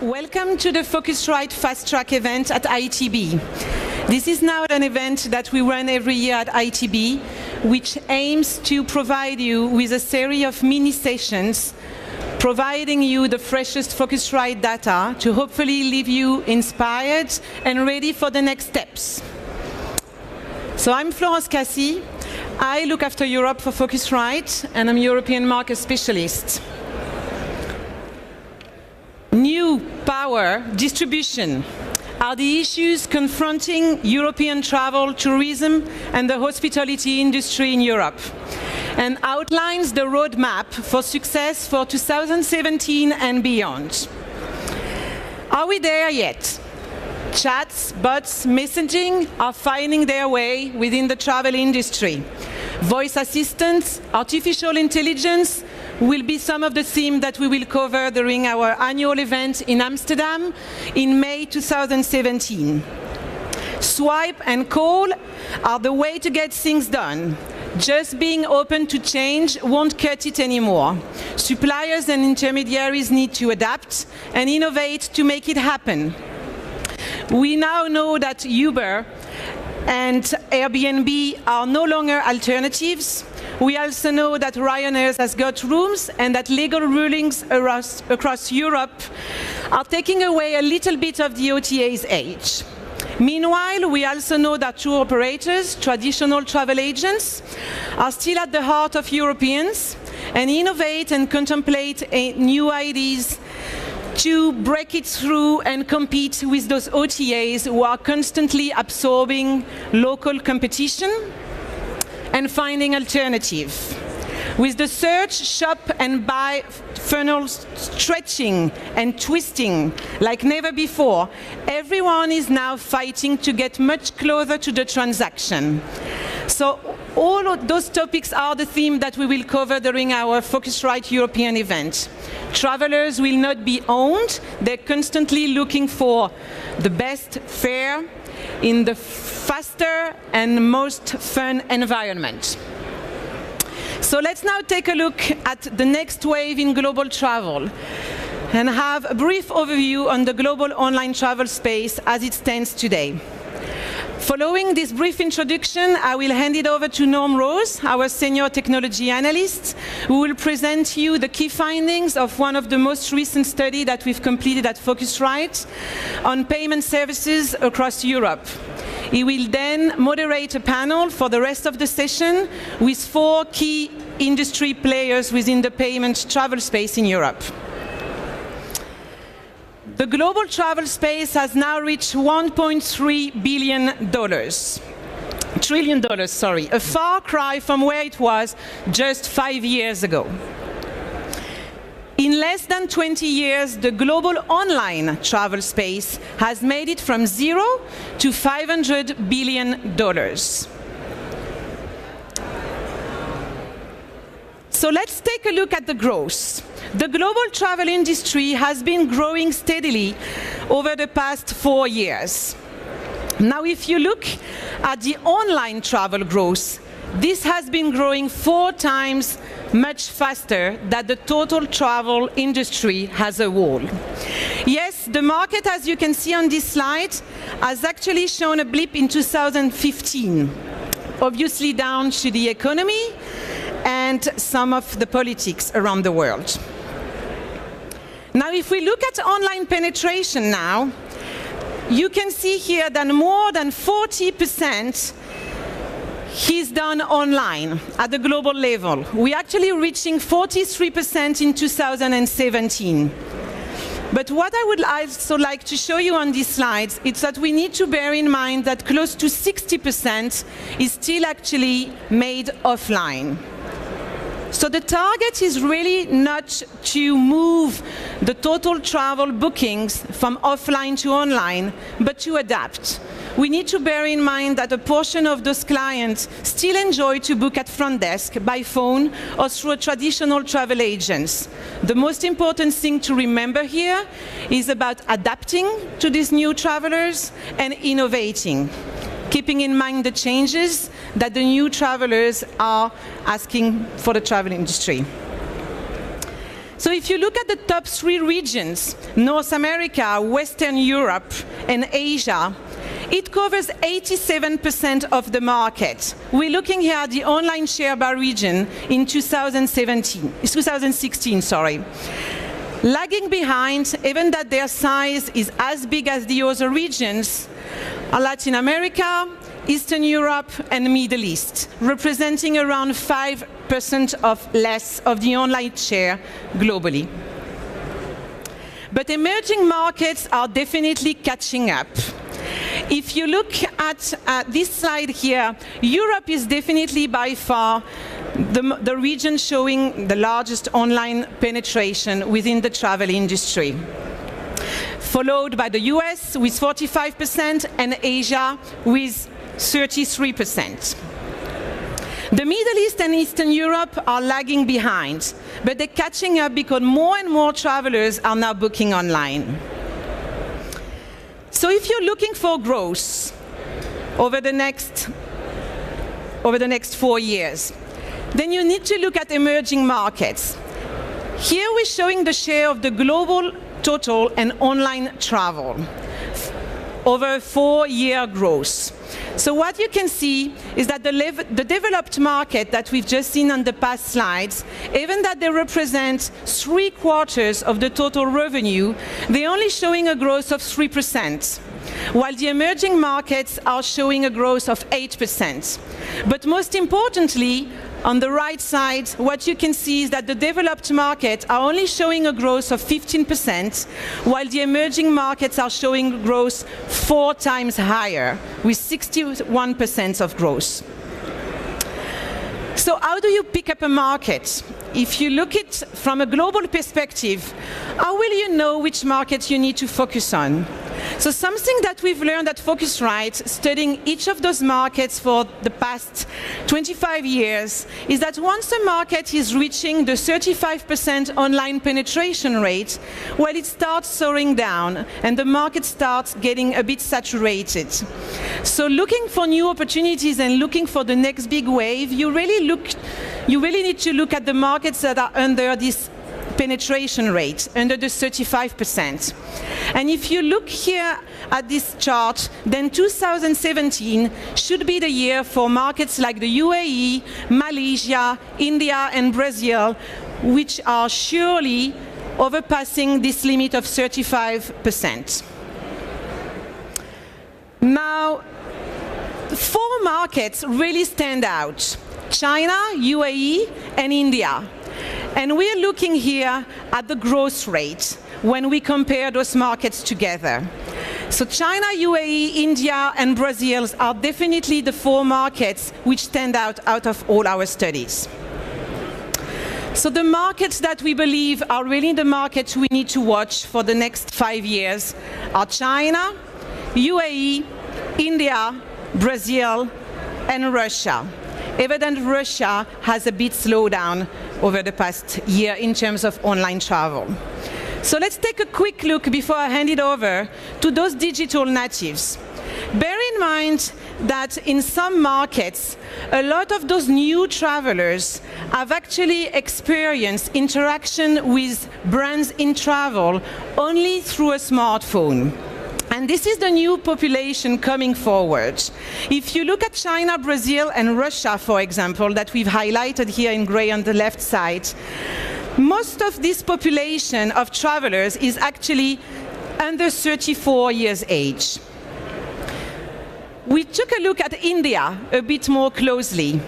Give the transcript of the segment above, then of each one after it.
Welcome to the Phocuswright Fast Track event at ITB. This is now an event that we run every year at ITB, which aims to provide you with a series of mini sessions, providing you the freshest Phocuswright data to hopefully leave you inspired and ready for the next steps. So I'm Florence Kaci. I look after Europe for Phocuswright, and I'm European market specialist. New power distribution are the issues confronting European travel, tourism, and the hospitality industry in Europe, and outlines the roadmap for success for 2017 and beyond. Are we there yet? Chats, bots, messaging are finding their way within the travel industry. Voice assistants, artificial intelligence will be some of the themes that we will cover during our annual event in Amsterdam in May 2017. Swipe and call are the way to get things done. Just being open to change won't cut it anymore. Suppliers and intermediaries need to adapt and innovate to make it happen. We now know that Uber and Airbnb are no longer alternatives. We also know that Ryanair has got rooms and that legal rulings across Europe are taking away a little bit of the OTA's edge. Meanwhile, we also know that tour operators, traditional travel agents, are still at the heart of Europeans and innovate and contemplate new ideas to break it through and compete with those OTAs who are constantly absorbing local competition and finding alternatives. With the search, shop, and buy funnels stretching and twisting like never before, everyone is now fighting to get much closer to the transaction. So all of those topics are the theme that we will cover during our Phocuswright European event. Travelers will not be owned. They're constantly looking for the best fare in the faster and most fun environment. So let's now take a look at the next wave in global travel and have a brief overview on the global online travel space as it stands today. Following this brief introduction, I will hand it over to Norm Rose, our senior technology analyst, who will present you the key findings of one of the most recent studies that we've completed at Phocuswright on payment services across Europe. He will then moderate a panel for the rest of the session with 4 key industry players within the payment travel space in Europe. The global travel space has now reached $1.3 trillion, a far cry from where it was just 5 years ago. In less than 20 years, the global online travel space has made it from 0 to $500 billion. So let's take a look at the growth. The global travel industry has been growing steadily over the past 4 years. Now, if you look at the online travel growth, this has been growing 4 times much faster than the total travel industry as a whole. Yes, the market, as you can see on this slide, has actually shown a blip in 2015, obviously down to the economy and some of the politics around the world. Now, if we look at online penetration now, you can see here that more than 40% is done online at the global level. We're actually reaching 43% in 2017. But what I would also like to show you on these slides is that we need to bear in mind that close to 60% is still actually made offline. So the target is really not to move the total travel bookings from offline to online, but to adapt. We need to bear in mind that a portion of those clients still enjoy to book at front desk, by phone, or through traditional travel agents. The most important thing to remember here is about adapting to these new travelers and innovating, keeping in mind the changes that the new travelers are asking for the travel industry. So if you look at the top 3 regions, North America, Western Europe, and Asia, it covers 87% of the market. We're looking here at the online share by region in 2016, sorry. Lagging behind, even that their size is as big as the other regions, are Latin America, Eastern Europe, and Middle East, representing around 5% of less of the online share globally. But emerging markets are definitely catching up. If you look at this slide here, Europe is definitely by far the region showing the largest online penetration within the travel industry, followed by the US with 45% and Asia with 33%. The Middle East and Eastern Europe are lagging behind, but they're catching up because more and more travelers are now booking online. So if you're looking for growth over the next 4 years, then you need to look at emerging markets. Here we're showing the share of the global total and online travel over a 4-year growth. So what you can see is that the developed market that we've just seen on the past slides, even that they represent 3/4 of the total revenue, they're only showing a growth of 3%, while the emerging markets are showing a growth of 8%. But most importantly, on the right side, what you can see is that the developed markets are only showing a growth of 15%, while the emerging markets are showing growth 4 times higher, with 61% of growth. So how do you pick up a market? If you look at it from a global perspective, how will you know which market you need to focus on? So something that we've learned at Phocuswright, studying each of those markets for the past 25 years, is that once a market is reaching the 35% online penetration rate, well, it starts slowing down and the market starts getting a bit saturated. So looking for new opportunities and looking for the next big wave, you really need to look at the markets that are under this penetration rate, under the 35%. And if you look here at this chart, then 2017 should be the year for markets like the UAE, Malaysia, India, and Brazil, which are surely overpassing this limit of 35%. Now, 4 markets really stand out: China, UAE, and India. And we're looking here at the growth rate when we compare those markets together. So China, UAE, India, and Brazil are definitely the 4 markets which stand out of all our studies. So the markets that we believe are really the markets we need to watch for the next 5 years are China, UAE, India, Brazil, and Russia. Evident Russia has a bit slowed down over the past year in terms of online travel. So let's take a quick look before I hand it over to those digital natives. Bear in mind that in some markets, a lot of those new travelers have actually experienced interaction with brands in travel only through a smartphone. And this is the new population coming forward. If you look at China, Brazil, and Russia, for example, that we've highlighted here in gray on the left side, most of this population of travelers is actually under 34 years age. We took a look at India a bit more closely.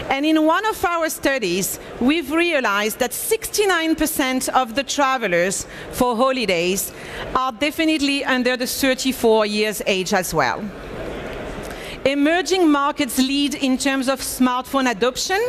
And in one of our studies, we've realized that 69% of the travelers for holidays are definitely under the 34 years age as well. Emerging markets lead in terms of smartphone adoption,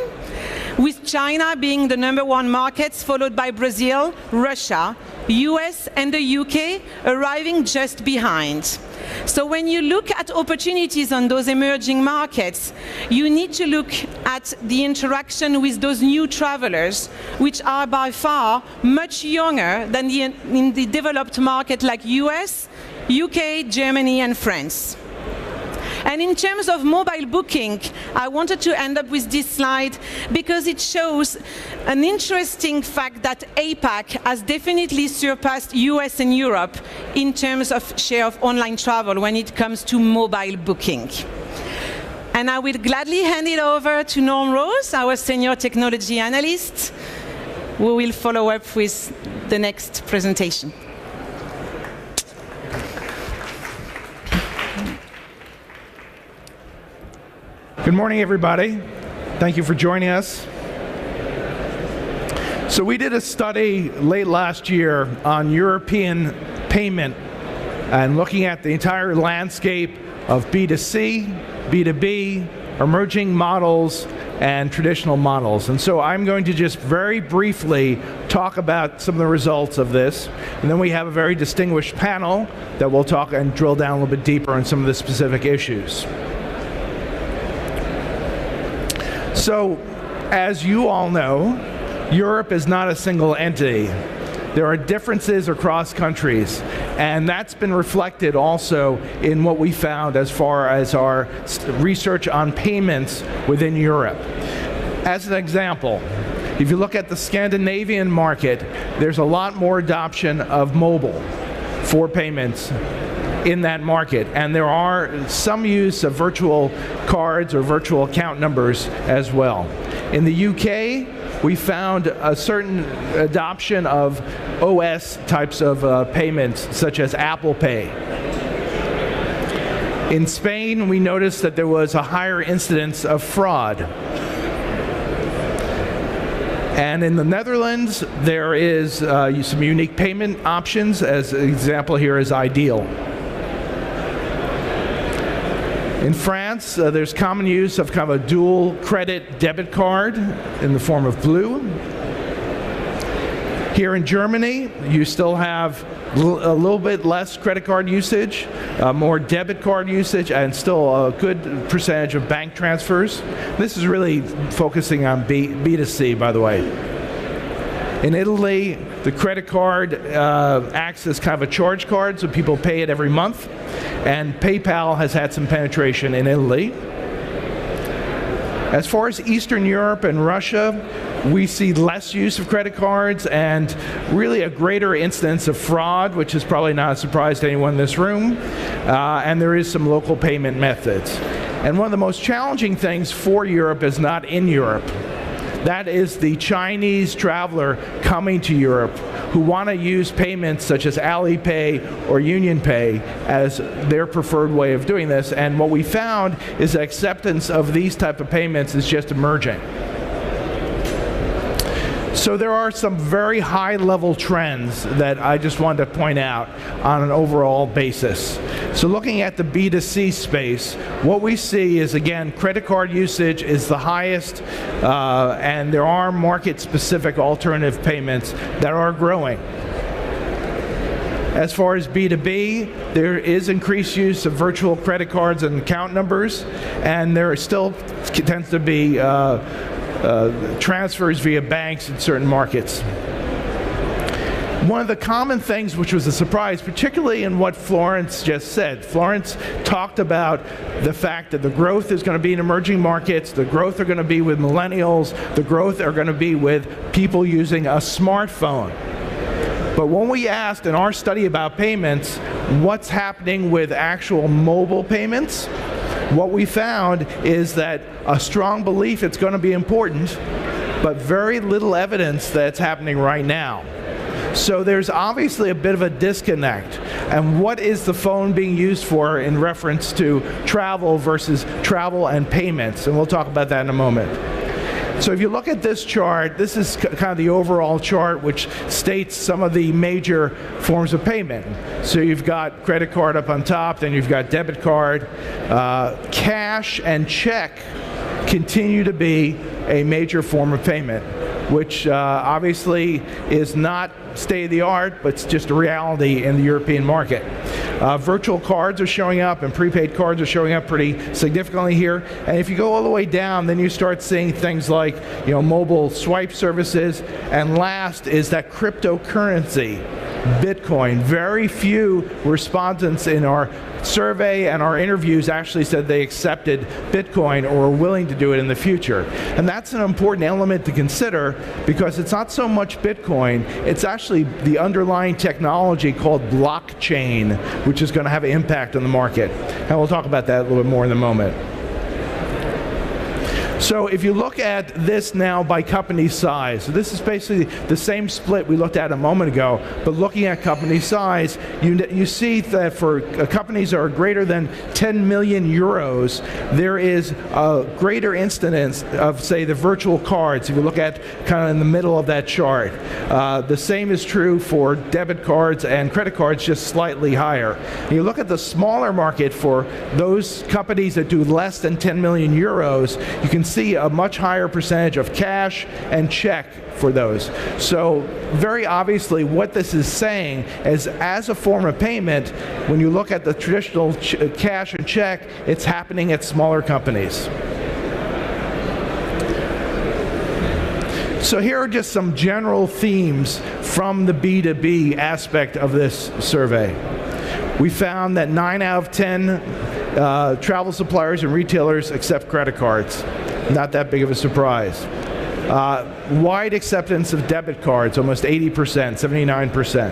with China being the #1 market, followed by Brazil, Russia, US, and the UK arriving just behind. So when you look at opportunities on those emerging markets, you need to look at the interaction with those new travelers, which are by far much younger than in the developed market like US, UK, Germany, and France. And in terms of mobile booking, I wanted to end up with this slide because it shows an interesting fact that APAC has definitely surpassed US and Europe in terms of share of online travel when it comes to mobile booking. And I will gladly hand it over to Norm Rose, our Senior Technology Analyst, who will follow up with the next presentation. Good morning, everybody. Thank you for joining us. So we did a study late last year on European payment and looking at the entire landscape of B2C, B2B, emerging models, and traditional models. And so I'm going to just very briefly talk about some of the results of this. And then we have a very distinguished panel that will talk and drill down a little bit deeper on some of the specific issues. So, as you all know, Europe is not a single entity. There are differences across countries, and that's been reflected also in what we found as far as our research on payments within Europe. As an example, if you look at the Scandinavian market, there's a lot more adoption of mobile for payments in that market, and there are some use of virtual cards or virtual account numbers as well. In the UK, we found a certain adoption of OS types of payments, such as Apple Pay. In Spain, we noticed that there was a higher incidence of fraud. And in the Netherlands, there is some unique payment options, as an example here is Ideal. In France, there's common use of kind of a dual credit debit card in the form of Blue. Here in Germany, you still have a little bit less credit card usage, more debit card usage, and still a good percentage of bank transfers. This is really focusing on B2C, by the way. In Italy, the credit card acts as kind of a charge card, so people pay it every month. And PayPal has had some penetration in Italy. As far as Eastern Europe and Russia, we see less use of credit cards and really a greater incidence of fraud, which is probably not a surprise to anyone in this room. And there is some local payment methods. And one of the most challenging things for Europe is not in Europe. That is the Chinese traveler coming to Europe who want to use payments such as Alipay or UnionPay as their preferred way of doing this. And what we found is that acceptance of these type of payments is just emerging. So there are some very high-level trends that I just wanted to point out on an overall basis. So looking at the B2C space, what we see is, again, credit card usage is the highest, and there are market-specific alternative payments that are growing. As far as B2B, there is increased use of virtual credit cards and account numbers, and there still tends to be transfers via banks in certain markets. One of the common things which was a surprise, particularly in what Florence just said, Florence talked about the fact that the growth is going to be in emerging markets, the growth are going to be with millennials, the growth are going to be with people using a smartphone. But when we asked in our study about payments, what's happening with actual mobile payments, what we found is that a strong belief it's going to be important, but very little evidence that it's happening right now. So there's obviously a bit of a disconnect. And what is the phone being used for in reference to travel versus travel and payments? And we'll talk about that in a moment. So if you look at this chart, this is kind of the overall chart which states some of the major forms of payment. So you've got credit card up on top, then you've got debit card. Cash and check continue to be a major form of payment, which obviously is not state-of-the-art, but it's just a reality in the European market. Virtual cards are showing up, and prepaid cards are showing up pretty significantly here. And if you go all the way down, then you start seeing things like, mobile swipe services. And last is that cryptocurrency Bitcoin. Very few respondents in our survey and our interviews actually said they accepted Bitcoin or were willing to do it in the future. And that's an important element to consider, because it's not so much Bitcoin, it's actually the underlying technology called blockchain, which is going to have an impact on the market. And we'll talk about that a little bit more in a moment. So if you look at this now by company size, so this is basically the same split we looked at a moment ago, but looking at company size, you see that for companies that are greater than 10 million euros, there is a greater incidence of, say, the virtual cards, if you look at kind of in the middle of that chart. The same is true for debit cards and credit cards, just slightly higher. And you look at the smaller market for those companies that do less than 10 million euros, you can see a much higher percentage of cash and check for those. So very obviously what this is saying is, as a form of payment, when you look at the traditional cash and check, it's happening at smaller companies. So here are just some general themes from the B2B aspect of this survey. We found that 9 out of 10 travel suppliers and retailers accept credit cards. Not that big of a surprise. Wide acceptance of debit cards, almost 80%, 79%.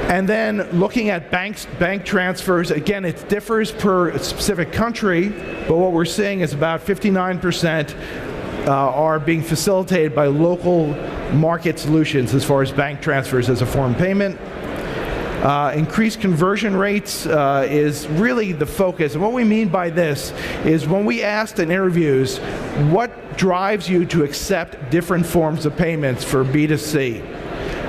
And then looking at bank transfers, again, it differs per specific country, but what we're seeing is about 59% are being facilitated by local market solutions as far as bank transfers as a form of payment. Increased conversion rates is really the focus. And what we mean by this is, when we asked in interviews, what drives you to accept different forms of payments for B2C?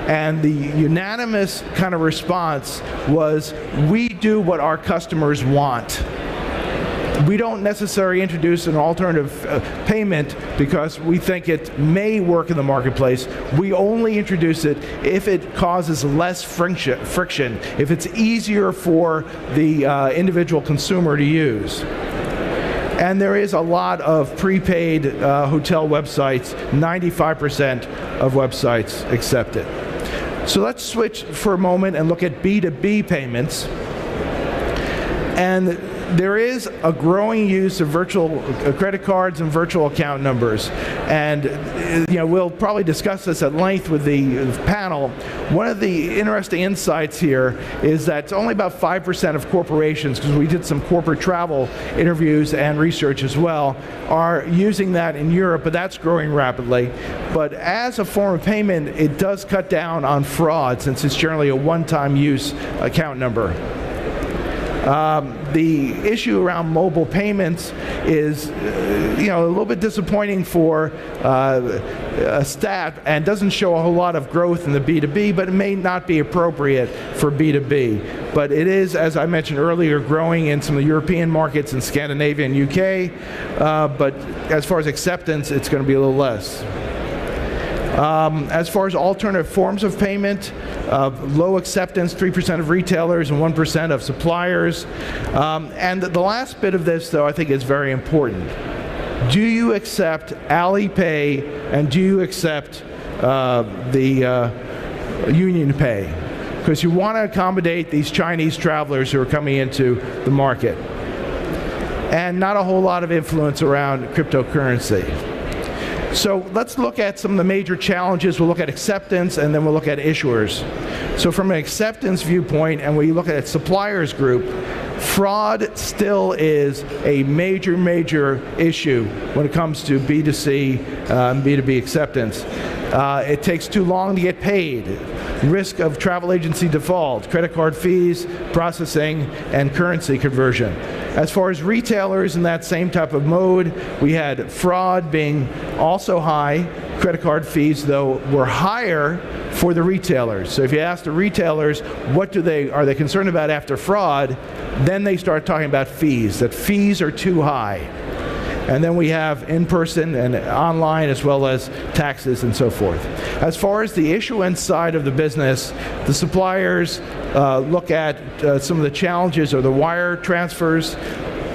And the unanimous kind of response was, we do what our customers want. We don't necessarily introduce an alternative payment because we think it may work in the marketplace. We only introduce it if it causes less friction, if it's easier for the individual consumer to use. And there is a lot of prepaid hotel websites. 95% of websites accept it. So let's switch for a moment and look at B2B payments. And there is a growing use of virtual credit cards and virtual account numbers. And we'll probably discuss this at length with the panel. One of the interesting insights here is that it's only about 5% of corporations, because we did some corporate travel interviews and research as well, are using that in Europe, but that's growing rapidly. But as a form of payment, it does cut down on fraud, since it's generally a one-time use account number. The issue around mobile payments is, a little bit disappointing for a stat, and doesn't show a whole lot of growth in the B2B, but it may not be appropriate for B2B. But it is, as I mentioned earlier, growing in some of the European markets in Scandinavia and UK, but as far as acceptance, it's going to be a little less. As far as alternative forms of payment, low acceptance, 3% of retailers and 1% of suppliers. And the last bit of this, though, I think is very important. Do you accept Alipay, and do you accept the Union Pay? Because you want to accommodate these Chinese travelers who are coming into the market. And not a whole lot of influence around cryptocurrency. So let's look at some of the major challenges. We'll look at acceptance, and then we'll look at issuers. So from an acceptance viewpoint, and we look at suppliers group, fraud still is a major issue when it comes to B2C and B2B acceptance. It takes too long to get paid. Risk of travel agency default, credit card fees, processing, and currency conversion. As far as retailers in that same type of mode, we had fraud being also high. Credit card fees, though, were higher for the retailers. So if you ask the retailers, are they concerned about after fraud, then they start talking about fees, that fees are too high. And then we have in-person and online, as well as taxes and so forth. As far as the issuance side of the business, the suppliers look at some of the challenges or the wire transfers.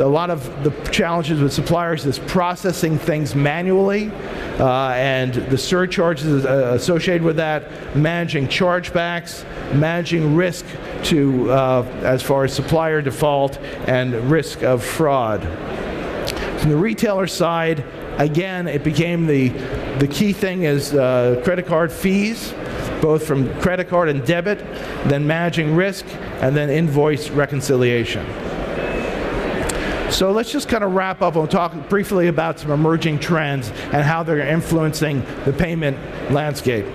A lot of the challenges with suppliers is processing things manually, and the surcharges associated with that, managing chargebacks, managing risk to as far as supplier default and risk of fraud. From the retailer side, again, it became the key thing is credit card fees, both from credit card and debit, then managing risk, and then invoice reconciliation. So let's just kind of wrap up and talk briefly about some emerging trends and how they're influencing the payment landscape.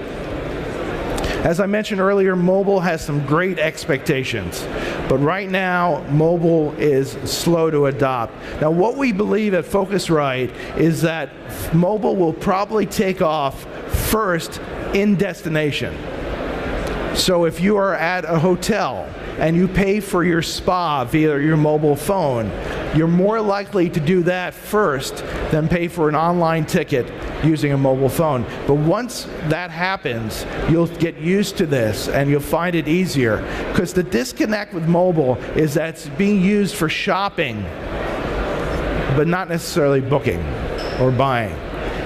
As I mentioned earlier, mobile has some great expectations, but right now, mobile is slow to adopt. Now, what we believe at Phocuswright is that mobile will probably take off first in destination. So if you are at a hotel and you pay for your spa via your mobile phone, you're more likely to do that first than pay for an online ticket using a mobile phone. But once that happens, you'll get used to this and you'll find it easier. Because the disconnect with mobile is that it's being used for shopping, but not necessarily booking or buying.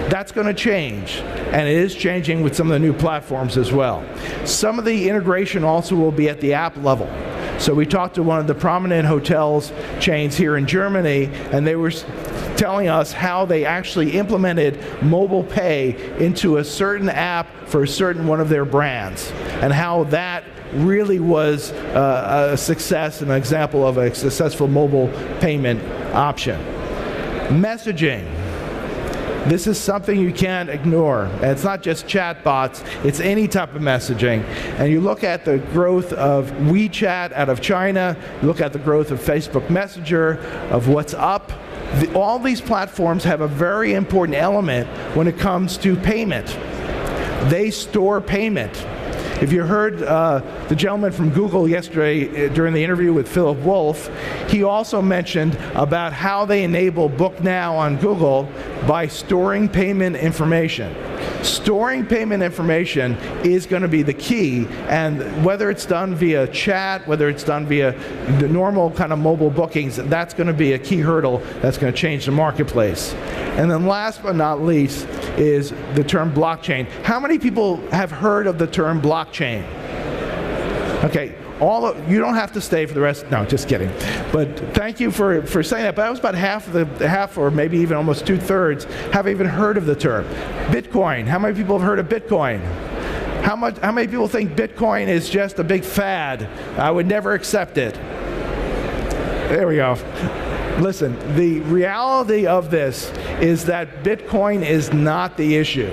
That's going to change, and it is changing with some of the new platforms as well. Some of the integration also will be at the app level. So we talked to one of the prominent hotels chains here in Germany, and they were telling us how they actually implemented mobile pay into a certain app for a certain one of their brands, and how that really was a success, an example of a successful mobile payment option. Messaging. This is something you can't ignore. And it's not just chatbots, it's any type of messaging. And you look at the growth of WeChat out of China, you look at the growth of Facebook Messenger, of WhatsApp. All these platforms have a very important element when it comes to payment. They store payment. If you heard the gentleman from Google yesterday during the interview with Philip Wolf, he also mentioned about how they enable Book Now on Google by storing payment information. Storing payment information is going to be the key, and whether it's done via chat, whether it's done via the normal kind of mobile bookings, that's going to be a key hurdle that's going to change the marketplace. And then last but not least is the term blockchain. How many people have heard of the term blockchain? Okay, you don't have to stay for the rest. No, just kidding. But thank you for saying that. But that was about half, or maybe even almost 2/3, have even heard of the term. Bitcoin. How many people have heard of Bitcoin? How many people think Bitcoin is just a big fad? I would never accept it. There we go. Listen, the reality of this is that Bitcoin is not the issue.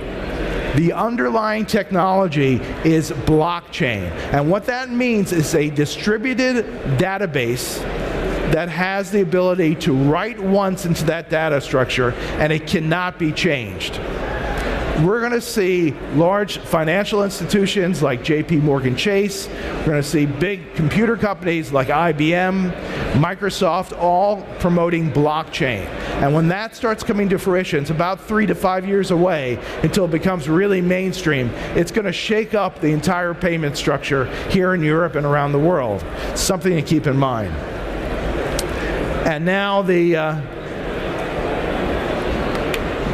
The underlying technology is blockchain. And what that means is a distributed database that has the ability to write once into that data structure, and it cannot be changed. We're going to see large financial institutions like JP Morgan Chase. We're going to see big computer companies like IBM, Microsoft, all promoting blockchain. And when that starts coming to fruition, it's about 3 to 5 years away until it becomes really mainstream. It's going to shake up the entire payment structure here in Europe and around the world. Something to keep in mind. And now the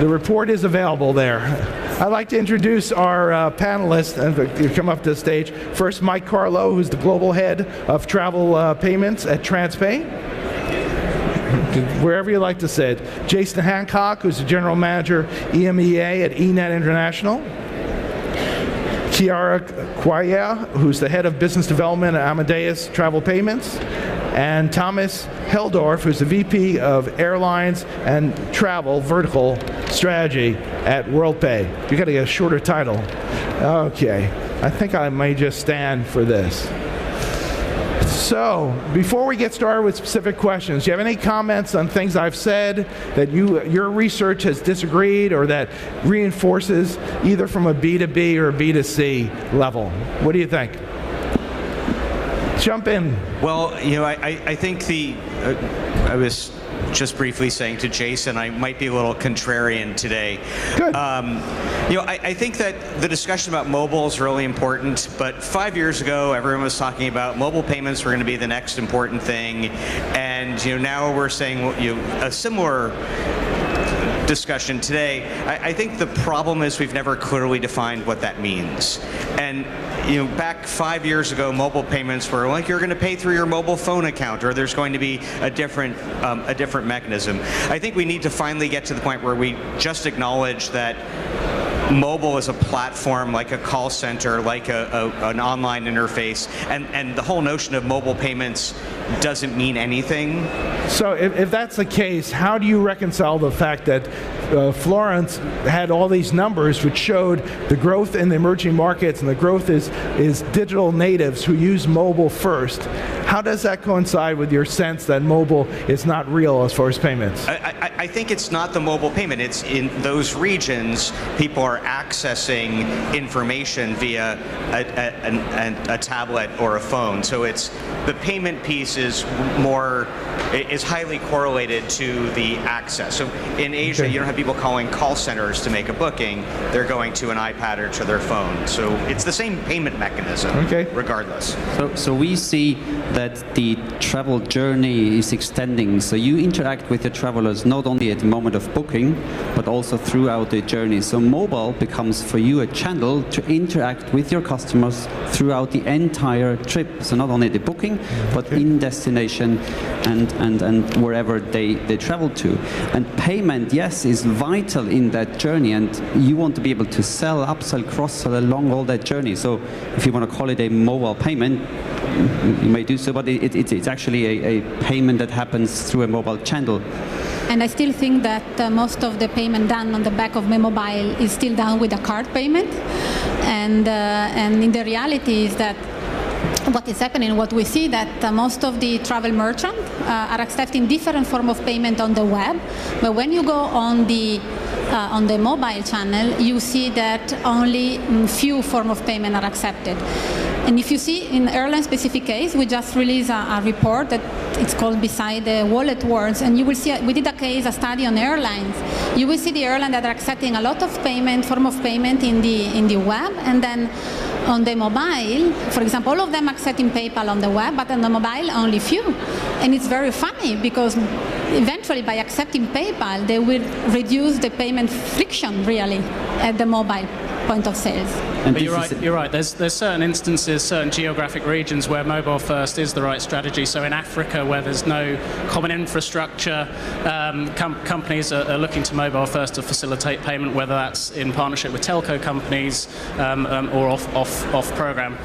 report is available there. I'd like to introduce our panelists and come up to the stage. First, Mike Carlo, who's the global head of travel payments at TransPay. Wherever you like to sit. Jason Hancock, who's the general manager, EMEA at eNett International. Chiara Quaia, who's the head of business development at Amadeus Travel Payments. And Thomas Helldorff, who's the VP of Airlines and Travel Vertical Strategy at Worldpay. You got to get a shorter title. Okay, I think I may just stand for this. So, before we get started with specific questions, do you have any comments on things I've said that your research has disagreed or that reinforces either from a B2B or a B2C level? What do you think? Jump in. Well, I think I was just briefly saying to Jason, I might be a little contrarian today. Good. I think that the discussion about mobile is really important, but 5 years ago, everyone was talking about mobile payments were going to be the next important thing, and now we're saying a similar discussion today. I think the problem is we've never clearly defined what that means. And back 5 years ago, mobile payments were like you're going to pay through your mobile phone account, or there's going to be a different mechanism. I think we need to finally get to the point where we just acknowledge that mobile is a platform, like a call center, like an online interface, and the whole notion of mobile payments doesn't mean anything. So if that's the case, how do you reconcile the fact that Florence had all these numbers which showed the growth in the emerging markets, and the growth is digital natives who use mobile first? How does that coincide with your sense that mobile is not real as far as payments? I think it's not the mobile payment. It's in those regions, people are accessing information via a tablet or a phone. So it's the payment piece is highly correlated to the access. So in Asia, you don't have people calling call centers to make a booking. They're going to an iPad or to their phone. So it's the same payment mechanism, regardless. So we see that the travel journey is extending. So you interact with your travelers not only at the moment of booking, but also throughout the journey. So mobile becomes for you a channel to interact with your customers throughout the entire trip. So not only the booking, but in destination and wherever they travel to. And payment, yes, is vital in that journey, and you want to be able to sell, upsell, cross-sell along all that journey. So if you want to call it a mobile payment, you may do so, but it's actually a payment that happens through a mobile channel. And I still think that most of the payment done on the back of my mobile is still done with a card payment. And in the reality is that what is happening, what we see that most of the travel merchants are accepting different form of payment on the web, but when you go on the mobile channel, you see that only few form of payment are accepted. And if you see in airline specific case, we just released a report that it's called Beside the Wallet Wars, and you will see, we did a study on airlines. You will see the airlines that are accepting a lot of form of payment in the web, and then on the mobile, for example, all of them accepting PayPal on the web, but on the mobile, only few. And it's very funny because eventually by accepting PayPal, they will reduce the payment friction really at the mobile point of sales. But you're right. There's certain instances, certain geographic regions where mobile first is the right strategy. So in Africa, where there's no common infrastructure, companies are looking to mobile first to facilitate payment, whether that's in partnership with telco companies or off program.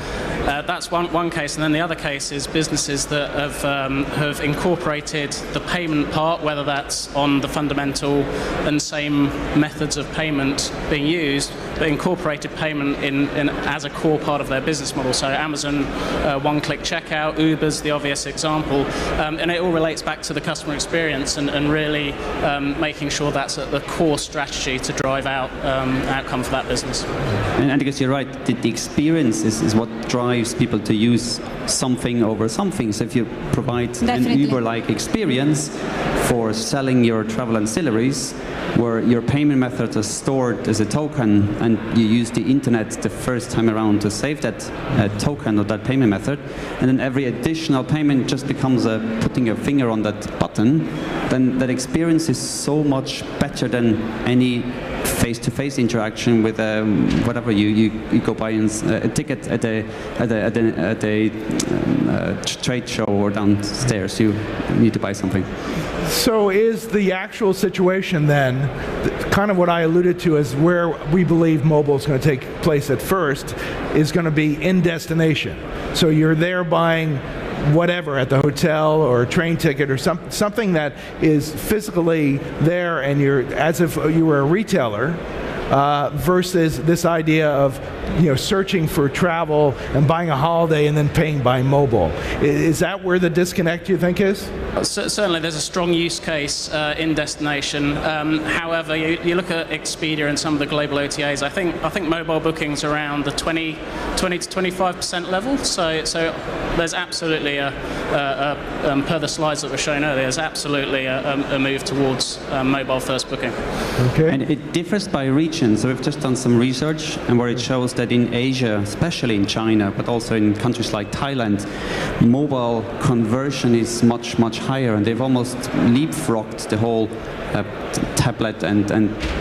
That's one case, and then the other case is businesses that have incorporated the payment part, whether that's on the fundamental and same methods of payment being used, but incorporated payment as a core part of their business model. So Amazon, one-click checkout, Uber's the obvious example, and it all relates back to the customer experience and really making sure that's at the core strategy to drive outcome for that business. And I guess you're right, the experience is what drives people to use something over something. So if you provide an Uber-like experience for selling your travel ancillaries, where your payment methods are stored as a token and you use the internet the first time around to save that token or that payment method, and then every additional payment just becomes putting your finger on that button, then that experience is so much better than any face-to-face interaction with whatever you go buy a ticket at a trade show or downstairs. You need to buy something. So is the actual situation then, kind of what I alluded to as where we believe mobile is going to take place at first, is going to be in destination. So you're there buying whatever at the hotel or a train ticket or something that is physically there, and you're as if you were a retailer, versus this idea of searching for travel and buying a holiday and then paying by mobile. Is that where the disconnect, you think, is? Certainly, there's a strong use case in destination. However, you look at Expedia and some of the global OTAs. I think mobile bookings around the 20 to 25% level. So there's absolutely per the slides that were shown earlier, there's absolutely a move towards mobile first booking. Okay. And it differs by region. So we've just done some research, and where it shows that in Asia, especially in China, but also in countries like Thailand, mobile conversion is much, much higher, and they've almost leapfrogged the whole tablet and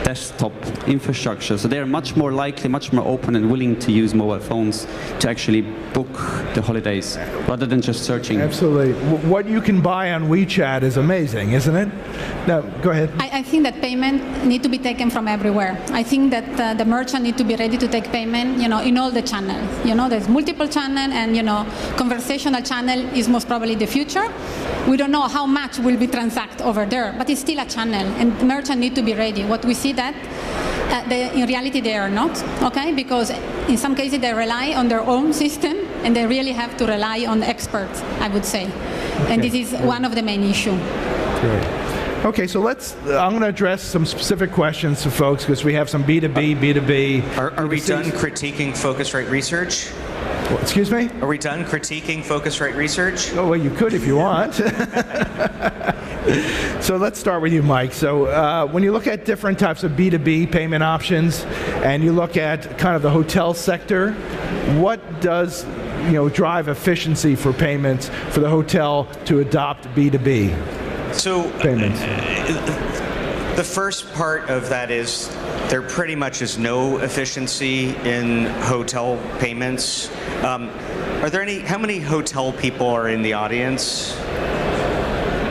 desktop infrastructure. So they're much more likely, much more open and willing to use mobile phones to actually book the holidays rather than just searching. Absolutely. What you can buy on WeChat is amazing, isn't it? No, go ahead. I think that payment need to be taken from everywhere. I think that the merchant need to be ready to take payment, in all the channels. There's multiple channel, and conversational channel is most probably the future. We don't know how much will be transact over there, but it's still a channel, and the merchant need to be ready. What we see that in reality they are not, okay? Because in some cases they rely on their own system, and they really have to rely on experts, I would say. Okay. And this is one of the main issues. Great. Okay, so I'm going to address some specific questions to folks because we have some B2B. Are we done critiquing Phocuswright research? Excuse me? Are we done critiquing Phocuswright research? Oh, well, you could if you want. So let's start with you, Mike. So when you look at different types of B2B payment options, and you look at kind of the hotel sector, what does drive efficiency for payments for the hotel to adopt B2B? So payments. The first part of that is there pretty much is no efficiency in hotel payments. Are there how many hotel people are in the audience?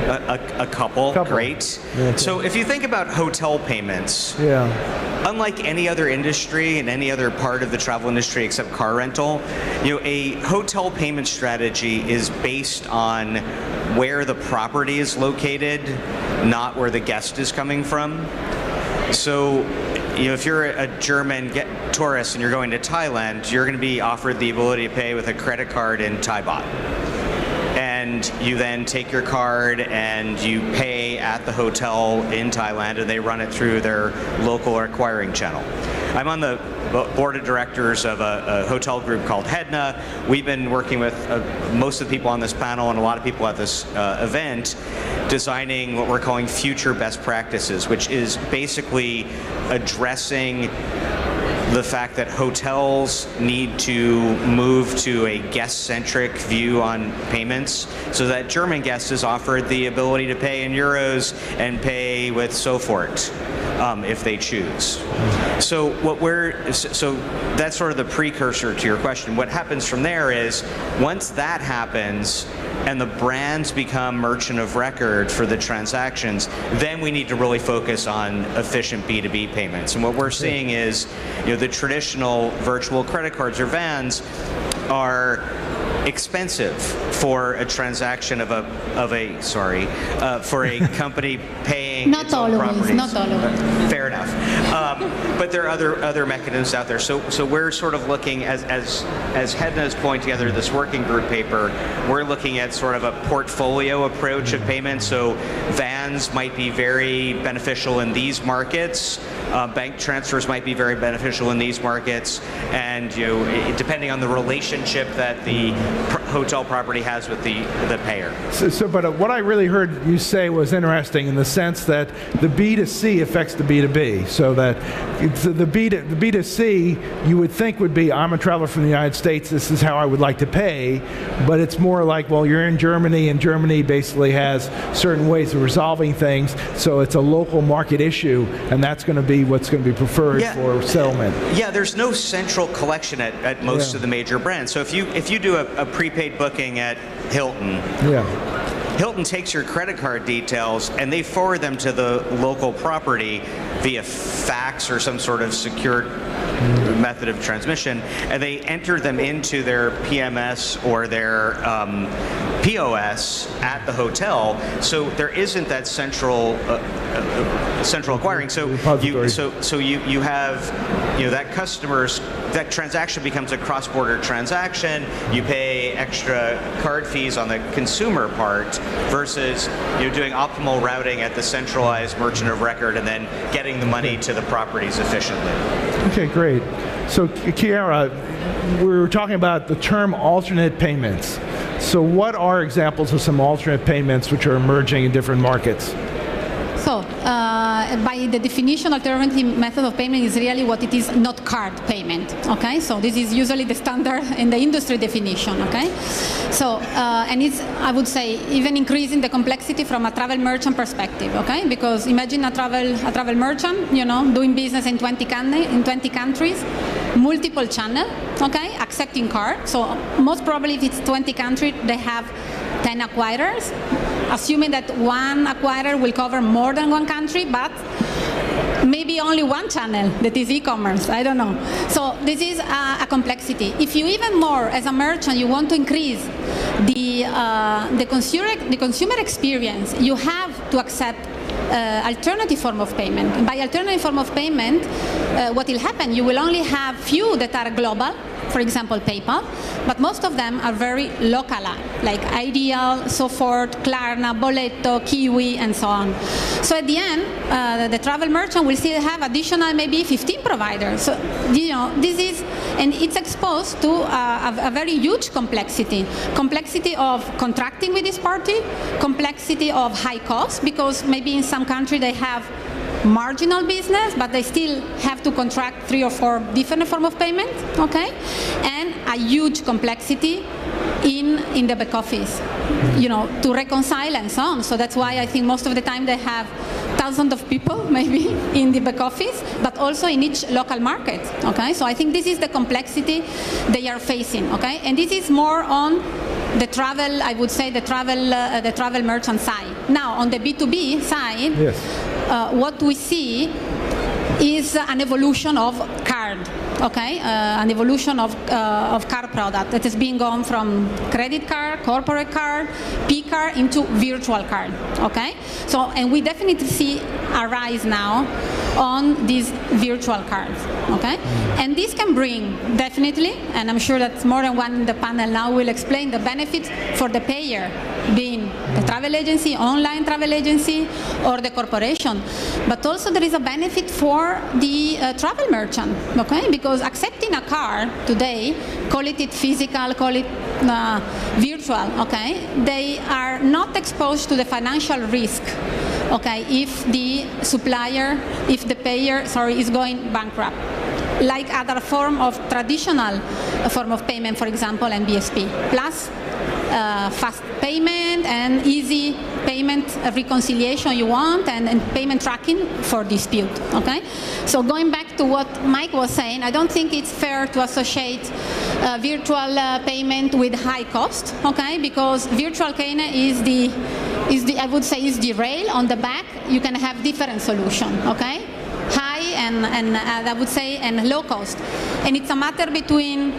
A couple. Great. Yeah, okay. So if you think about hotel payments, unlike any other industry and any other part of the travel industry except car rental, a hotel payment strategy is based on where the property is located, not where the guest is coming from. So if you're a German tourist and you're going to Thailand, you're going to be offered the ability to pay with a credit card in Thai baht. And you then take your card and you pay at the hotel in Thailand, and they run it through their local acquiring channel. I'm on the board of directors of a hotel group called Hedna. We've been working with most of the people on this panel and a lot of people at this event designing what we're calling future best practices, which is basically addressing the fact that hotels need to move to a guest-centric view on payments, so that German guest is offered the ability to pay in euros and pay with Sofort if they choose. So that's sort of the precursor to your question. What happens from there is once that happens, and the brands become merchant of record for the transactions, then we need to really focus on efficient B2B payments. And what we're seeing is, the traditional virtual credit cards or vans are expensive for a transaction for a company paying its own properties. Not all of it. Fair enough. But there are other mechanisms out there. So we're sort of looking, as Hedna is pulling together this working group paper, we're looking at sort of a portfolio approach of payments. So vans might be very beneficial in these markets. Bank transfers might be very beneficial in these markets, and depending on the relationship that the hotel property has with the payer. But what I really heard you say was interesting in the sense that the B2C affects the B2B. So that the B2C you would think would be, I'm a traveler from the United States, this is how I would like to pay, but it's more like, well, you're in Germany, and Germany basically has certain ways of resolving things, so it's a local market issue, and that's going to be what's going to be preferred for settlement. Yeah, there's no central collection at most of the major brands. So if you do a prepaid booking at Hilton, Hilton takes your credit card details and they forward them to the local property via fax or some sort of secured method of transmission, and they enter them into their PMS or their POS at the hotel. So there isn't that central acquiring. So you have that transaction becomes a cross-border transaction. You pay extra card fees on the consumer part versus doing optimal routing at the centralized merchant of record and then getting the money to the properties efficiently. Okay, great. So Chiara, we were talking about the term alternate payments. So what are examples of some alternate payments which are emerging in different markets? So, by the definition, alternative method of payment is really what it is, not card payment. Okay, so this is usually the standard in the industry definition. Okay, so and it's, I would say, even increasing the complexity from a travel merchant perspective. Okay, because imagine a travel merchant, doing business in 20 countries, multiple channel. Okay, accepting card. So most probably, if it's 20 countries, they have 10 acquirers, assuming that one acquirer will cover more than one country, but maybe only one channel, that is e-commerce, I don't know. So this is a complexity. If you even more, as a merchant, you want to increase the consumer experience, you have to accept alternative form of payment. And by alternative form of payment, what will happen, you will only have few that are global, for example, PayPal, but most of them are very localized, like Ideal, so forth, Klarna, Boleto, Kiwi, and so on. So at the end, the travel merchant will still have additional maybe 15 providers. So, this is, and it's exposed to a very huge complexity of contracting with this party, complexity of high cost, because maybe in some country they have marginal business, but they still have to contract 3 or 4 different form of payment, okay? And a huge complexity in the back office, to reconcile and so on. So that's why I think most of the time they have thousands of people maybe in the back office, but also in each local market, okay? So I think this is the complexity they are facing, okay? And this is more on the travel, I would say, the travel merchant side. Now, on the B2B side, yes. What we see is an evolution of card, okay? An evolution of card product that has been gone from credit card, corporate card, P-card into virtual card, okay? So, and we definitely see a rise now on these virtual cards, okay? And this can bring, definitely, and I'm sure that more than one in the panel now will explain the benefits for the payer, being the travel agency, online travel agency, or the corporation. But also there is a benefit for the travel merchant, okay? Because accepting a card today, call it physical, call it virtual, okay? They are not exposed to the financial risk, okay, if the payer is going bankrupt, like other form of traditional form of payment, for example, NBSP, plus fast payment and easy payment reconciliation you want, and payment tracking for dispute, okay? So going back to what Mike was saying, I don't think it's fair to associate virtual payment with high cost, okay? Because virtual payment is I would say is the rail. On the back, you can have different solution, okay? High and I would say and low cost. And it's a matter between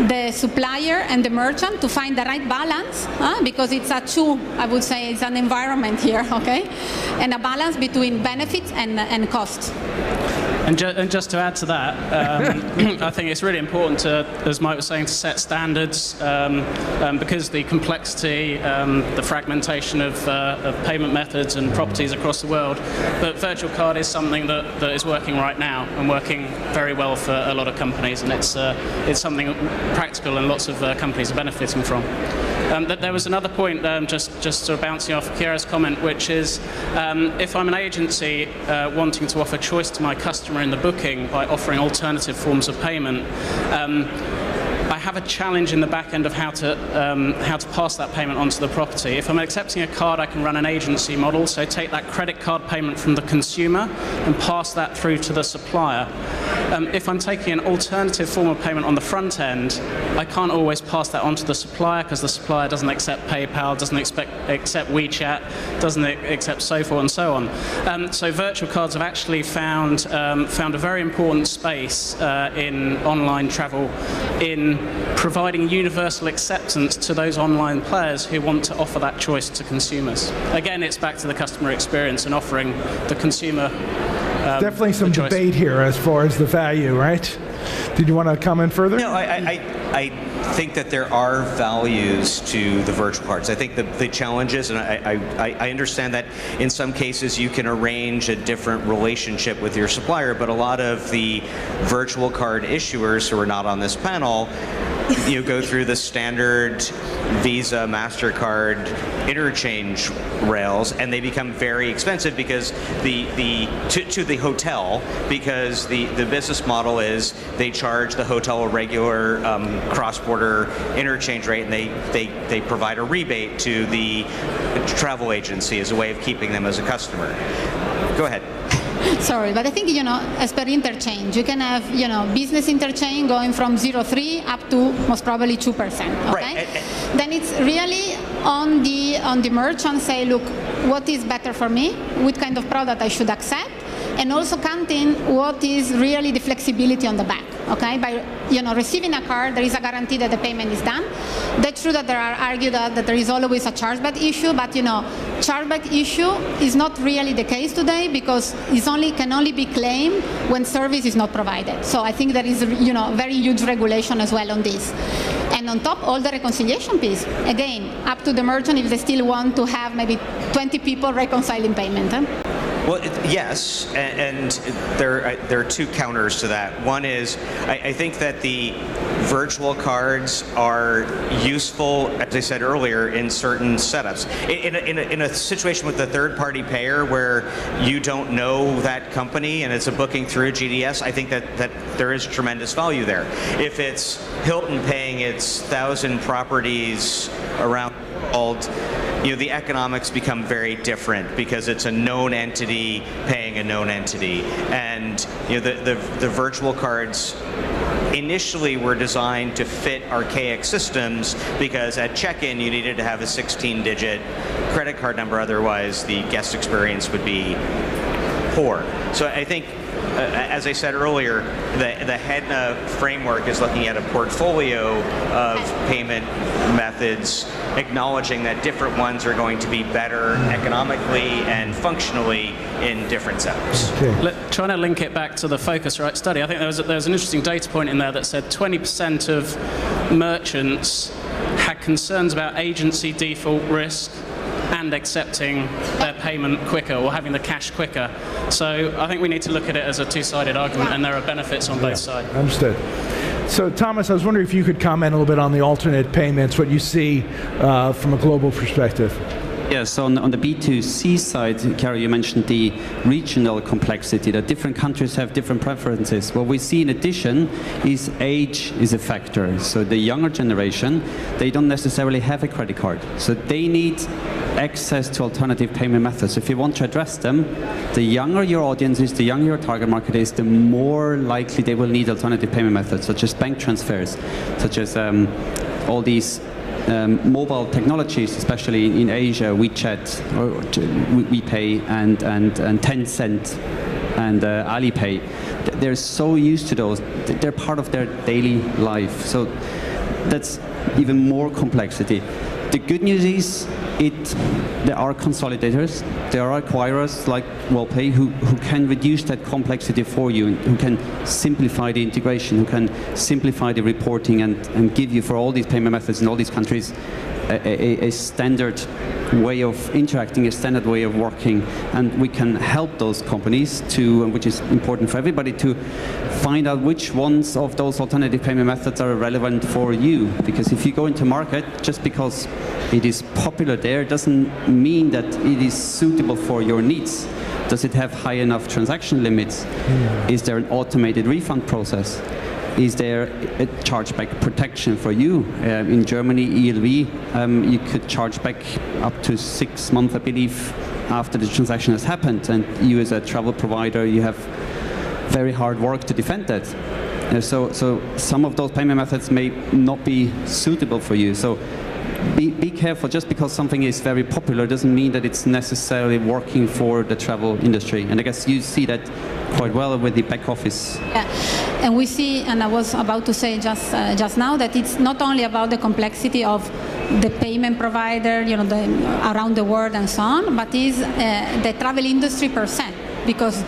the supplier and the merchant to find the right balance, because it's I would say it's an environment here, okay? And a balance between benefits and costs. And just to add to that, I think it's really important to, as Mike was saying, to set standards because the complexity, the fragmentation of payment methods and properties across the world. But virtual card is something that is working right now and working very well for a lot of companies, and it's something practical and lots of companies are benefiting from. There was another point, just sort of bouncing off Chiara's comment, which is if I'm an agency wanting to offer choice to my customer in the booking by offering alternative forms of payment, I have a challenge in the back end of how to pass that payment onto the property. If I'm accepting a card, I can run an agency model, so take that credit card payment from the consumer and pass that through to the supplier. if I'm taking an alternative form of payment on the front end, I can't always pass that on to the supplier because the supplier doesn't accept PayPal, doesn't accept WeChat, doesn't accept so forth and so on. So virtual cards have actually found a very important space in online travel in providing universal acceptance to those online players who want to offer that choice to consumers. Again, it's back to the customer experience and offering the consumer definitely some debate here as far as the value, right? Did you want to comment further? No, I think that there are values to the virtual cards. I think the challenges, and I understand that in some cases you can arrange a different relationship with your supplier, but a lot of the virtual card issuers who are not on this panel, you go through the standard Visa, MasterCard interchange rails, and they become very expensive because to the hotel, because the business model is they charge the hotel a regular cross-border interchange rate, and they provide a rebate to the travel agency as a way of keeping them as a customer. Go ahead. Sorry, but I think, as per interchange, you can have, business interchange going from 0.3 up to most probably 2%. Okay? Right. Then it's really on the merchant say, look, what is better for me? What kind of product I should accept? And also counting what is really the flexibility on the back. Okay, by receiving a card, there is a guarantee that the payment is done. That's true that there are argued that there is always a chargeback issue, but chargeback issue is not really the case today because it can only be claimed when service is not provided. So I think there is very huge regulation as well on this. And on top, all the reconciliation piece. Again, up to the merchant if they still want to have maybe 20 people reconciling payment. Well, yes, and there are two counters to that. One is, I think that the virtual cards are useful, as I said earlier, in certain setups. In a situation with a third-party payer where you don't know that company and it's a booking through a GDS, I think that there is tremendous value there. If it's Hilton paying its 1,000 properties around the world, the economics become very different because it's a known entity paying a known entity. And the virtual cards initially were designed to fit archaic systems because at check-in you needed to have a 16-digit credit card number, otherwise the guest experience would be poor. So I think, as I said earlier, the HEDNA framework is looking at a portfolio of payment methods, acknowledging that different ones are going to be better economically and functionally in different setups. Okay. Trying to link it back to the Phocuswright study, I think there was an interesting data point in there that said 20% of merchants had concerns about agency default risk and accepting their payment quicker or having the cash quicker. So I think we need to look at it as a two-sided argument, and there are benefits on both sides. Understood. So Thomas, I was wondering if you could comment a little bit on the alternate payments, what you see from a global perspective. Yes, on the B2C side, Chiara, you mentioned the regional complexity, that different countries have different preferences. What we see in addition is age is a factor. So the younger generation, they don't necessarily have a credit card. So they need access to alternative payment methods. If you want to address them, the younger your audience is, the younger your target market is, the more likely they will need alternative payment methods, such as bank transfers, such as all these mobile technologies, especially in Asia, WeChat, or WePay, and Tencent, and Alipay. They're so used to those; they're part of their daily life. So that's even more complexity. The good news is there are consolidators, there are acquirers like Worldpay who can reduce that complexity for you, who can simplify the integration, who can simplify the reporting and give you, for all these payment methods in all these countries, a standard way of interacting, a standard way of working. And we can help those companies to, which is important for everybody, to find out which ones of those alternative payment methods are relevant for you. Because if you go into market, just because it is popular there doesn't mean that it is suitable for your needs. Does it have high enough transaction limits? Is there an automated refund process? Is there a chargeback protection for you? In Germany, ELV, you could charge back up to 6 months, I believe, after the transaction has happened. And you as a travel provider, you have very hard work to defend that. So some of those payment methods may not be suitable for you. So be careful. Just because something is very popular doesn't mean that it's necessarily working for the travel industry. And I guess you see that quite well with the back office. Yeah, and we see, and I was about to say just now, that it's not only about the complexity of the payment provider, around the world and so on, but is the travel industry per se, because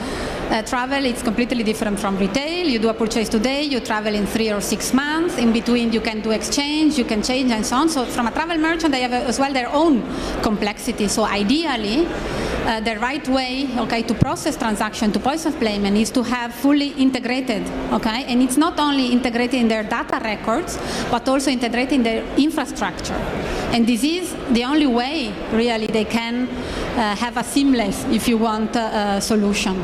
travel is completely different from retail. You do a purchase today, you travel in 3 or 6 months. In between, you can do exchange, you can change, and so on. So from a travel merchant, they have as well their own complexity. So ideally, the right way, to process transaction, to point of payment, is to have fully integrated, And it's not only integrated in their data records, but also integrated in their infrastructure. And this is the only way, really, they can have a seamless, if you want, solution.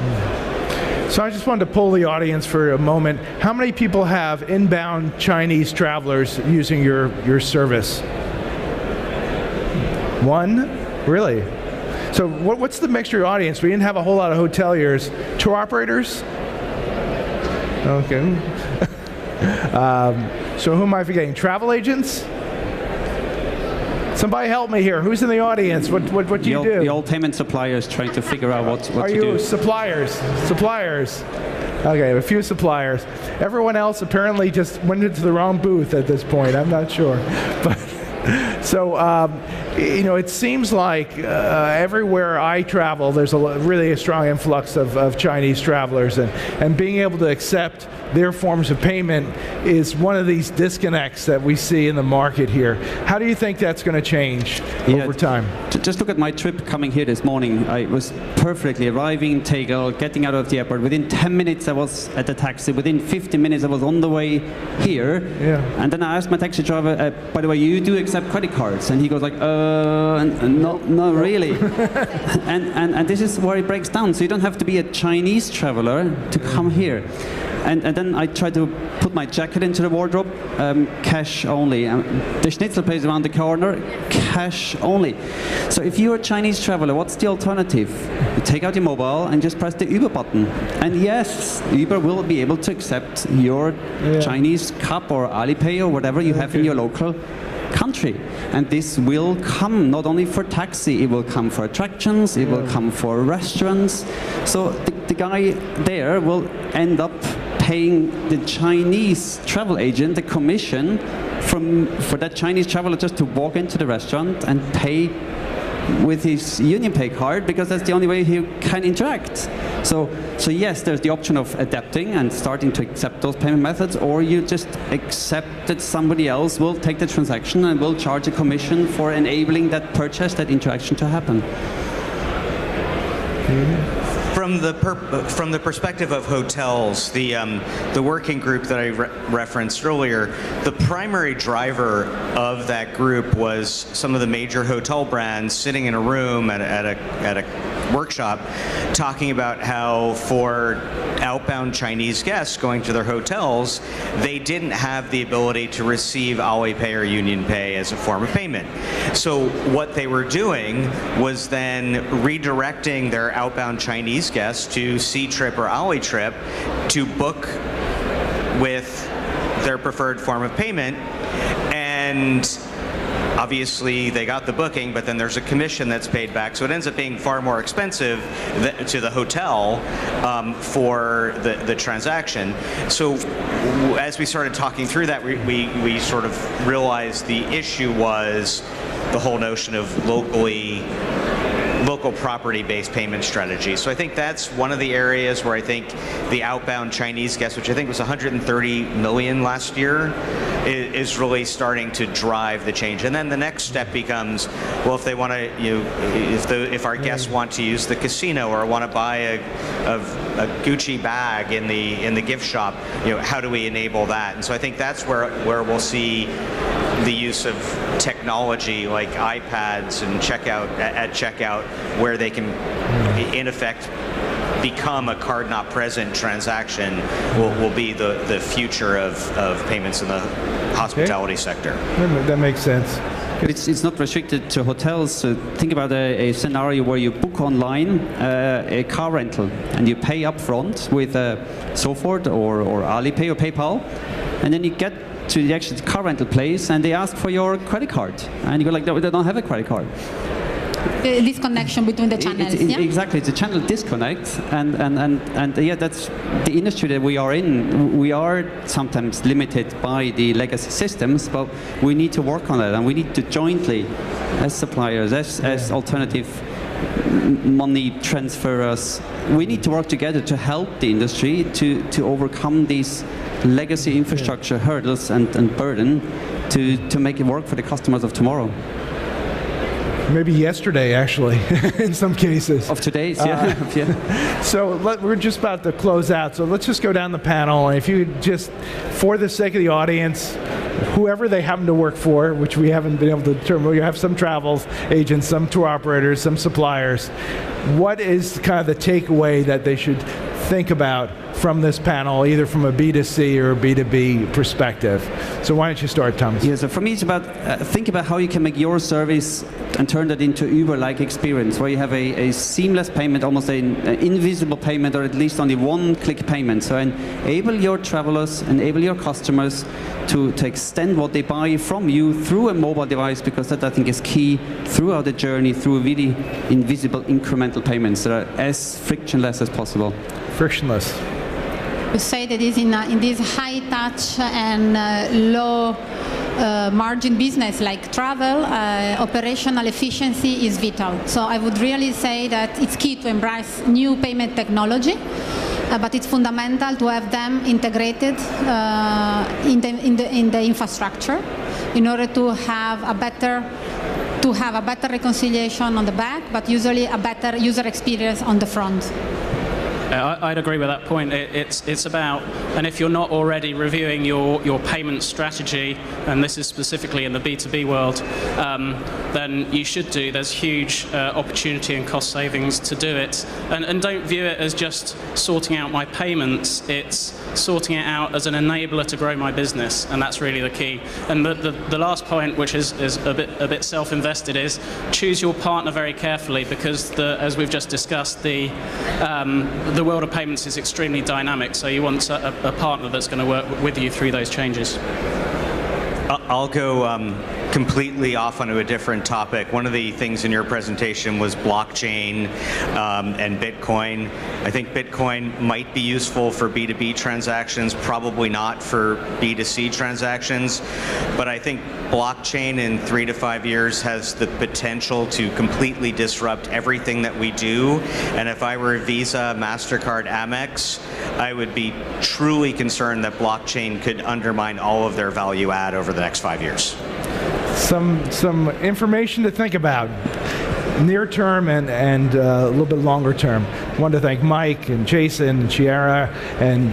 So I just wanted to poll the audience for a moment. How many people have inbound Chinese travelers using your service? One? Really? So what's the mixture of your audience? We didn't have a whole lot of hoteliers. Tour operators? Okay. So who am I forgetting? Travel agents? Somebody help me here. Who's in the audience? What do you do? The old payment suppliers trying to figure out what to do. Are you suppliers? Suppliers. Okay, a few suppliers. Everyone else apparently just went into the wrong booth at this point. I'm not sure. But so, it seems like everywhere I travel, there's really a strong influx of Chinese travelers, and being able to accept their forms of payment is one of these disconnects that we see in the market here. How do you think that's going to change over time? Just look at my trip coming here this morning. I was perfectly arriving in Tegel, getting out of the airport. Within 10 minutes I was at the taxi. Within 15 minutes I was on the way here. Yeah. And then I asked my taxi driver, by the way, you do accept credit cards? And he goes like, not really. and this is where it breaks down. So you don't have to be a Chinese traveler to come here. And then I try to put my jacket into the wardrobe, cash only. The schnitzel place around the corner, cash only. So if you're a Chinese traveler, what's the alternative? You take out your mobile and just press the Uber button. And yes, Uber will be able to accept your Chinese Cup or Alipay or whatever you have in your local country. And this will come not only for taxi, it will come for attractions, it will come for restaurants. So the guy there will end up paying the Chinese travel agent the commission for that Chinese traveler just to walk into the restaurant and pay with his UnionPay card, because that's the only way he can interact. So yes, there's the option of adapting and starting to accept those payment methods, or you just accept that somebody else will take the transaction and will charge a commission for enabling that purchase, that interaction to happen. From the perspective of hotels, the working group that I referenced earlier, the primary driver of that group was some of the major hotel brands sitting in a room at a workshop talking about how for outbound Chinese guests going to their hotels, they didn't have the ability to receive Alipay or UnionPay as a form of payment. So what they were doing was then redirecting their outbound Chinese guests to Ctrip or AliTrip to book with their preferred form of payment, and obviously they got the booking, but then there's a commission that's paid back, so it ends up being far more expensive to the hotel for the transaction. So as we started talking through that, we sort of realized the issue was the whole notion of local property-based payment strategy. So I think that's one of the areas where I think the outbound Chinese guests, which I think was 130 million last year, is really starting to drive the change. And then the next step becomes, well, if they want to, if our guests want to use the casino or want to buy a Gucci bag in the gift shop, how do we enable that? And so I think that's where we'll see the use of technology like iPads and checkout, where they can, in effect, become a card not present transaction will be the future of payments in the hospitality sector. That makes sense. But it's not restricted to hotels. So think about a scenario where you book online a car rental and you pay up front with Sofort or Alipay or PayPal, and then you get to the actual car rental place and they ask for your credit card. And you go like, no, they don't have a credit card. Disconnection between the channels. Yeah? Exactly, it's a channel disconnect, and yeah, that's the industry that we are in. We are sometimes limited by the legacy systems, but we need to work on that, and we need to jointly, as suppliers, as alternative money transferers, we need to work together to help the industry to overcome these legacy infrastructure hurdles and burden to make it work for the customers of tomorrow. Maybe yesterday, actually, in some cases. Of today's, yeah. Yeah. So we're just about to close out, so let's just go down the panel. And if you just, for the sake of the audience, whoever they happen to work for, which we haven't been able to determine, you have some travel agents, some tour operators, some suppliers, what is kind of the takeaway that they should think about from this panel, either from a B2C or a B2B perspective? So why don't you start, Thomas? Yeah, so for me it's about, think about how you can make your service and turn that into Uber-like experience, where you have a seamless payment, almost an invisible payment, or at least only one-click payment. So enable your travelers, enable your customers to extend what they buy from you through a mobile device, because that I think is key throughout the journey, through really invisible incremental payments that are as frictionless as possible. Frictionless. You say that is in this high touch and low margin business like travel, operational efficiency is vital. So I would really say that it's key to embrace new payment technology, but it's fundamental to have them integrated in the infrastructure in order to have a better reconciliation on the back, but usually a better user experience on the front. I'd agree with that point. It's about, and if you're not already reviewing your payment strategy, and this is specifically in the B2B world, then you should do. There's huge opportunity and cost savings to do it. And don't view it as just sorting out my payments. It's sorting it out as an enabler to grow my business, and that's really the key. And the last point, which is a bit self-invested, is choose your partner very carefully, because as we've just discussed, the world of payments is extremely dynamic, so you want a partner that's going to work with you through those changes. I'll go completely off onto a different topic. One of the things in your presentation was blockchain and Bitcoin. I think Bitcoin might be useful for B2B transactions, probably not for B2C transactions, but I think blockchain in 3 to 5 years has the potential to completely disrupt everything that we do. And if I were Visa, MasterCard, Amex, I would be truly concerned that blockchain could undermine all of their value add over the next 5 years. Some information to think about, near term and a little bit longer term. I want to thank Mike and Jason and Chiara and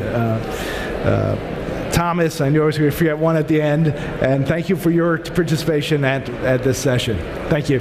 Thomas. I know I was going to forget one at the end. And thank you for your participation at this session. Thank you.